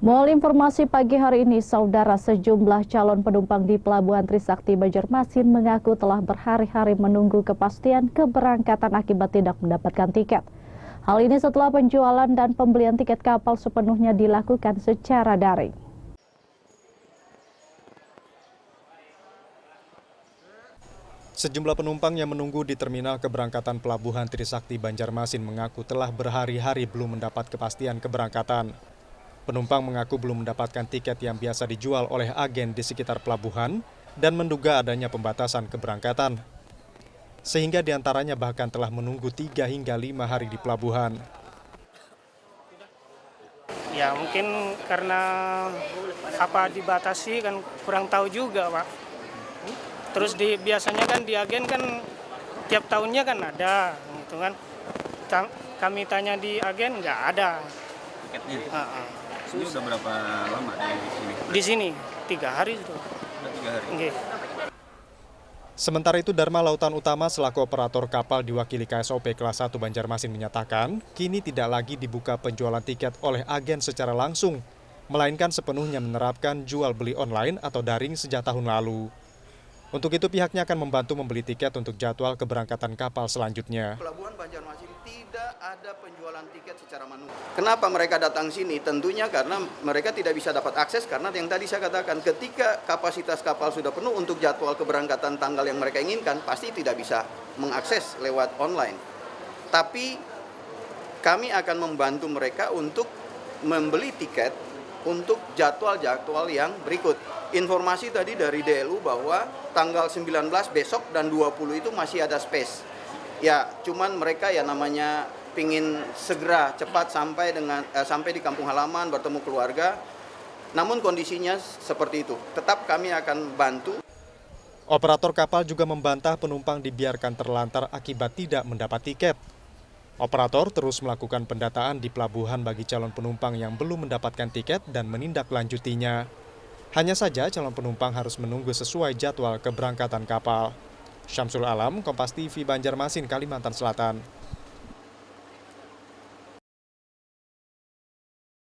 Mall informasi pagi hari ini, saudara, sejumlah calon penumpang di Pelabuhan Trisakti Banjarmasin mengaku telah berhari-hari menunggu kepastian keberangkatan akibat tidak mendapatkan tiket. Hal ini setelah penjualan dan pembelian tiket kapal sepenuhnya dilakukan secara daring. Sejumlah penumpang yang menunggu di terminal keberangkatan Pelabuhan Trisakti Banjarmasin mengaku telah berhari-hari belum mendapat kepastian keberangkatan. Penumpang mengaku belum mendapatkan tiket yang biasa dijual oleh agen di sekitar pelabuhan dan menduga adanya pembatasan keberangkatan. Sehingga diantaranya bahkan telah menunggu 3 hingga 5 hari di pelabuhan. Ya mungkin karena dibatasi kan kurang tahu juga, Pak. Terus biasanya kan di agen kan tiap tahunnya kan ada gitu kan. Kami tanya di agen nggak ada. Tiketnya? Ini udah berapa lama di sini? Di sini 3 hari itu. Udah 3 hari? Okay. Sementara itu, Dharma Lautan Utama selaku operator kapal diwakili KSOP kelas 1 Banjarmasin menyatakan, kini tidak lagi dibuka penjualan tiket oleh agen secara langsung, melainkan sepenuhnya menerapkan jual beli online atau daring sejak tahun lalu. Untuk itu pihaknya akan membantu membeli tiket untuk jadwal keberangkatan kapal selanjutnya. Pelabuhan Banjarmasin tidak ada penjualan tiket secara manual. Kenapa mereka datang sini? Tentunya karena mereka tidak bisa dapat akses karena yang tadi saya katakan, ketika kapasitas kapal sudah penuh untuk jadwal keberangkatan tanggal yang mereka inginkan, pasti tidak bisa mengakses lewat online. Tapi kami akan membantu mereka untuk membeli tiket untuk jadwal-jadwal yang berikut. Informasi tadi dari DLU bahwa tanggal 19 besok dan 20 itu masih ada space. Ya, cuman mereka ya namanya pingin segera cepat sampai di kampung halaman bertemu keluarga. Namun kondisinya seperti itu. Tetap kami akan bantu. Operator kapal juga membantah penumpang dibiarkan terlantar akibat tidak mendapat tiket. Operator terus melakukan pendataan di pelabuhan bagi calon penumpang yang belum mendapatkan tiket dan menindaklanjutinya. Hanya saja calon penumpang harus menunggu sesuai jadwal keberangkatan kapal. Syamsul Alam, Kompas TV, Banjarmasin, Kalimantan Selatan.